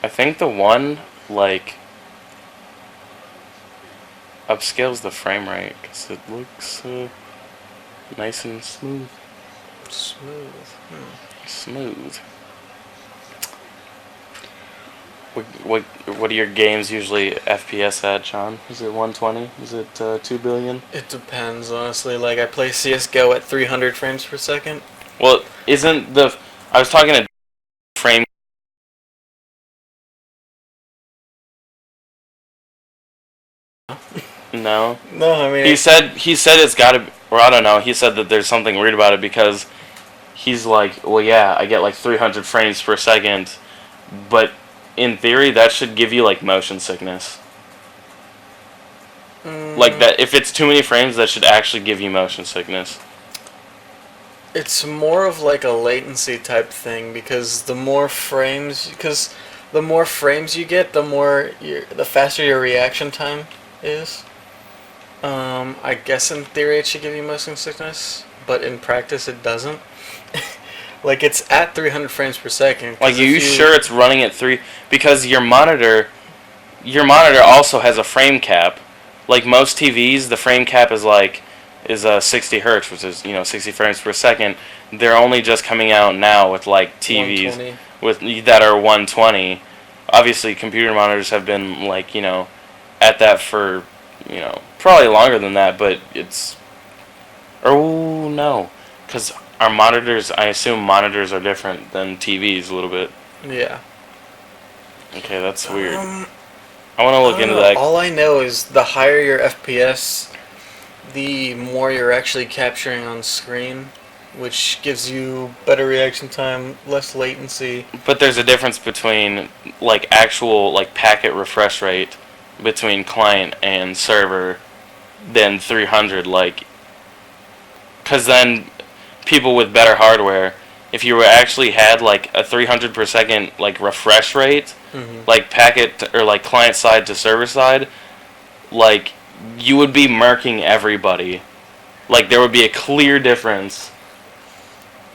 I think the one, like, upscales the frame rate because it looks nice and smooth. Smooth. Smooth. What are your games usually FPS at, John? Is it 120? Is it 2 billion? It depends, honestly. Like, I play CSGO at 300 frames per second. Well, isn't the... I was talking to frame... No. No, I mean... He said it's gotta... Or I don't know, he said that there's something weird about it because he's like, well, yeah, I get like 300 frames per second, but in theory, that should give you like motion sickness. Like that, if it's too many frames, that should actually give you motion sickness. It's more of like a latency type thing because the more frames you get, the faster your reaction time is. I guess in theory it should give you motion sickness, but in practice it doesn't. Like, it's at 300 frames per second. Like, are you sure it's running at 3? Because your monitor also has a frame cap. Like most TVs, the frame cap is 60 hertz, which is 60 frames per second. They're only just coming out now with like TVs that are 120. Obviously, computer monitors have been at that for probably longer than that, but it's no, because our monitors. I assume monitors are different than TVs a little bit. Yeah. Okay, that's weird. I want to look into that. All I know is the higher your FPS, the more you're actually capturing on screen, which gives you better reaction time, less latency. But there's a difference between actual packet refresh rate between client and server than 300 because then people with better hardware, if you actually had a 300 per second refresh rate, packet or client side to server side, you would be murking everybody. There would be a clear difference.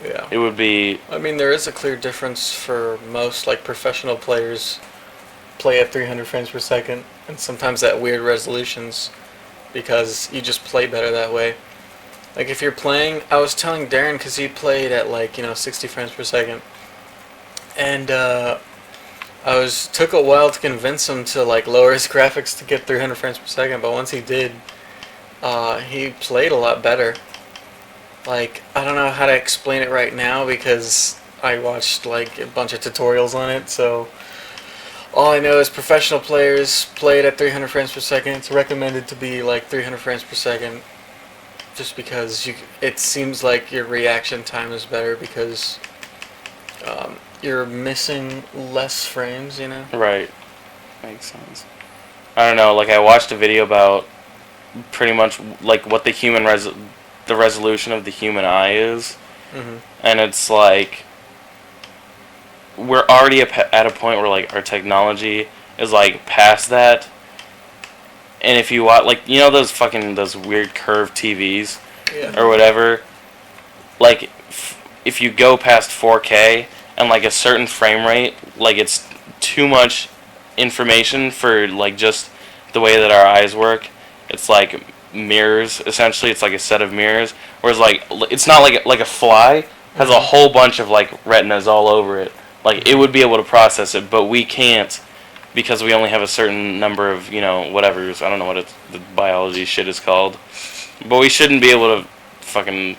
Yeah. It would be... I mean, there is a clear difference for most professional players play at 300 frames per second, and sometimes at weird resolutions because you just play better that way. Like, if you're playing, I was telling Darren because he played at 60 frames per second, and took a while to convince him to lower his graphics to get 300 frames per second, but once he did, he played a lot better. I don't know how to explain it right now because I watched a bunch of tutorials on it, so all I know is professional players play it at 300 frames per second. It's recommended to be 300 frames per second just because it seems like your reaction time is better because you're missing less frames, Right. Makes sense. I don't know, I watched a video about pretty much what the resolution of the human eye is. Mm-hmm. And it's we're already at a point where our technology is past that. And if you watch those weird curved TVs, yeah, or whatever, if you go past 4K and a certain frame rate, it's too much information for just the way that our eyes work. It's mirrors, essentially. It's a set of mirrors, whereas it's not like a fly has a whole bunch of retinas all over it. It would be able to process it, but we can't because we only have a certain number of whatever's. I don't know what the biology shit is called, but we shouldn't be able to fucking.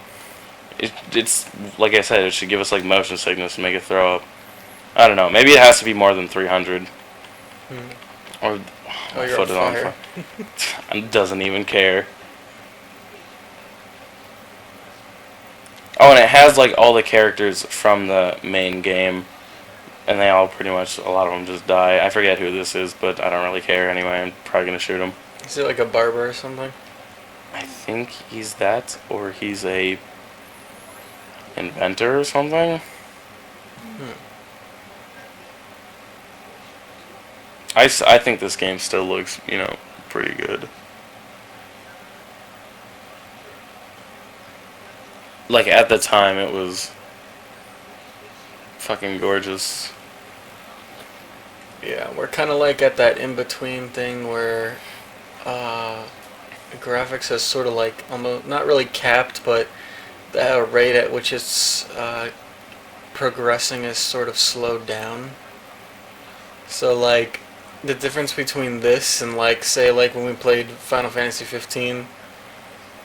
It's like I said, it should give us motion sickness and make it throw up. I don't know. Maybe it has to be more than 300. Or you're on fire. It doesn't even care. Oh, and it has all the characters from the main game, and they all pretty much, a lot of them just die. I forget who this is, but I don't really care anyway. I'm probably gonna shoot him. Is it a barber or something? I think he's that, or he's a inventor or something. I think this game still looks, pretty good. At the time, it was fucking gorgeous. Yeah, we're kind of like at that in-between thing where uh, graphics has sort of like almost not really capped, but the rate at which it's progressing is sort of slowed down. So like the difference between this and like say like when we played Final Fantasy 15,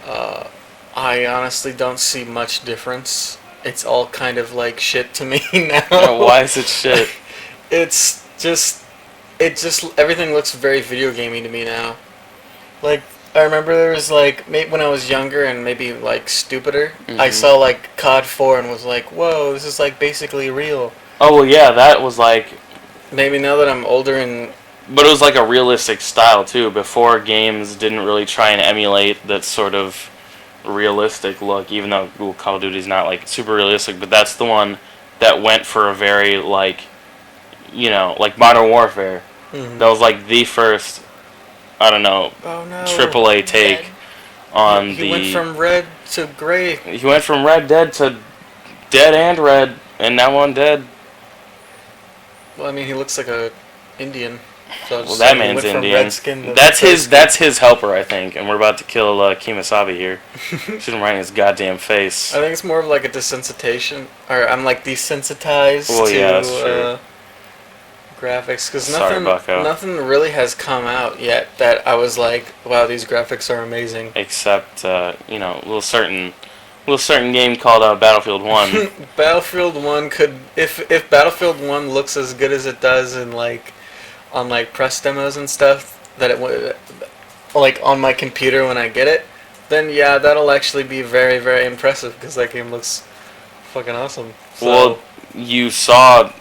I honestly don't see much difference. It's all kind of like shit to me now. Why is it shit? It's just everything looks very video gamey to me now. Like I remember there was like when I was younger and maybe like stupider, I saw like COD 4 and was like, "Whoa, this is like basically real." Oh well, yeah, that was like. Maybe now that I'm older and But it was like a realistic style too. Before games didn't really try and emulate that sort of realistic look, even though Call of Duty's not like super realistic. But that's the one that went for a very like, like Modern Warfare. That was like the first, I don't know, oh no, AAA take Dead. on he went from red to gray. He went from Red Dead to Dead and Red, and now Undead. Well, I mean, he looks like a Indian. So Well, that man's Indian. That's his helper, I think, and we're about to kill Kimasabi here. Shoot him right in his goddamn face. I think it's more of like a desensitization, or I'm like desensitized Well, yeah, that's to graphics because Sorry, Bucko. nothing really has come out yet that I was like, wow, these graphics are amazing. Except, a little certain game called Battlefield 1. Battlefield 1 could, if Battlefield 1 looks as good as it does in like on like press demos and stuff that it would like on my computer when I get it, then yeah, that'll actually be very, very impressive because that game looks fucking awesome. So, Well, you saw.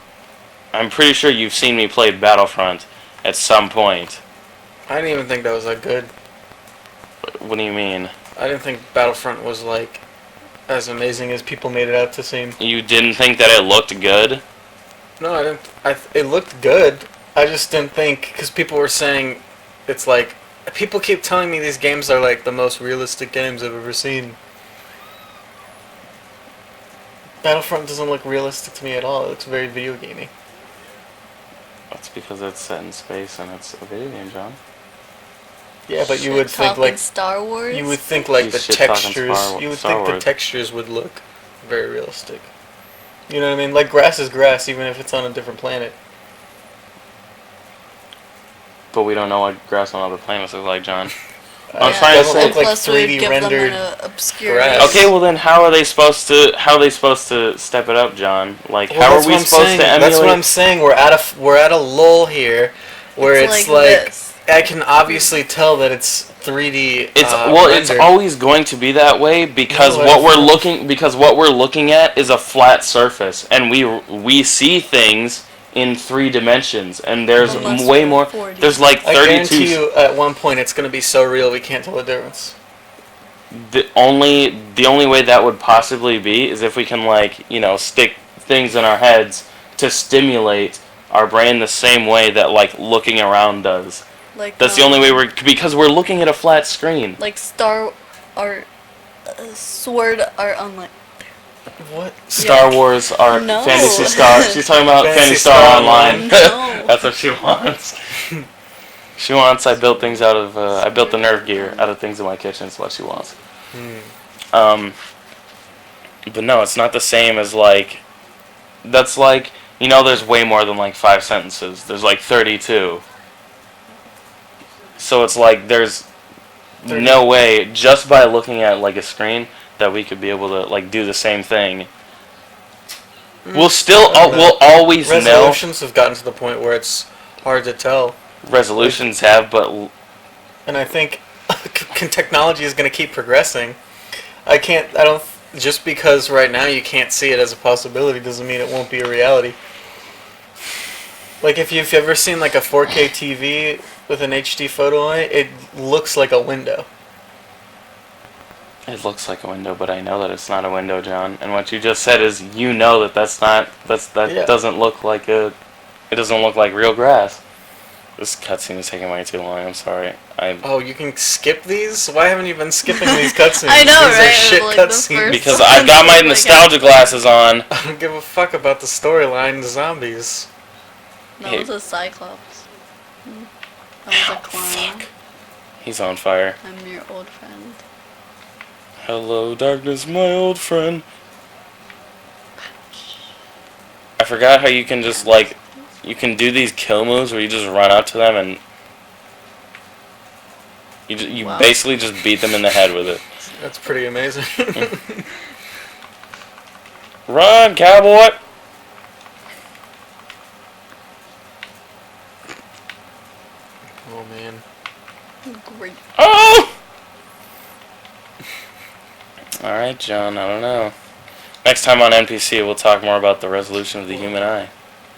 I'm pretty sure you've seen me play Battlefront at some point. I didn't even think that was that good. What do you mean? I didn't think Battlefront was like as amazing as people made it out to seem. You didn't think that it looked good? No, I didn't. It looked good. I just didn't think because people were saying it's like people keep telling me these games are like the most realistic games I've ever seen. Battlefront doesn't look realistic to me at all. It looks very video gamey. That's because it's set in space and it's a video game, John. Yeah, but you would think Talking like Star Wars. you would think like He's the shit-talking textures. You would Star think the Wars. textures would look very realistic. You know what I mean? Like grass is grass, even if it's on a different planet. But we don't know what grass on other planets look like, John. It I'm trying to doesn't say. look like Plus, 3D we'd give rendered them an obscure. grass. Okay, well then, how are they supposed to step it up, John? Like, Well, how that's are we what I'm supposed saying. to emulate? That's what I'm saying. We're at a lull here, where it's like this. I can obviously tell that it's 3D. It's rendered. always going to be that way because No, what we're looking at is a flat surface, and we see things in 3 dimensions, and there's Unless way we're more. 4D. There's like I 32. guarantee you, at one point, it's going to be so real we can't tell the difference. The only way that would possibly be is if we can stick things in our heads to stimulate our brain the same way that like looking around does. Like That's the only way because we're looking at a flat screen. Like Sword Art Online. What? Star Wars are No. Fantasy Star. She's talking about Fantasy Fantasy Star Star Online. Online. No. That's what she wants. She wants. I built things out of. I built the Nerf gear out of things in my kitchen. Is what she wants. But no, it's not the same as like. That's like there's way more than like 5 sentences. There's like 32. So it's like there's no way just by looking at like a screen that we could be able to like do the same thing. We'll always know. Resolutions have gotten to the point where it's hard to tell. Resolutions have, but And I think technology is going to keep progressing. Just because right now you can't see it as a possibility doesn't mean it won't be a reality. Like if you've ever seen like a 4K TV with an HD photo on it, it looks like a window. it looks like a window, but I know that it's not a window, John. And what you just said is that doesn't look like it doesn't look like real grass. This cutscene is taking way too long. I'm sorry. Oh, you can skip these? Why haven't you been skipping these cutscenes? I know, these right? Are shit Like, the cutscenes. first- Because I've got my Like, nostalgia glasses on. I don't give a fuck about the storyline, the zombies. That Hey. was a Cyclops. That was a clown. Fuck. He's on fire. I'm your old friend. Hello, darkness, my old friend. I forgot how you can just, like, you can do these kill moves where you just run up to them and you Wow. basically just beat them in the head with it. That's pretty amazing. Run, cowboy! Oh man. Great. Oh! Alright, John, I don't know. Next time on NPC, we'll talk more about the resolution of the human eye.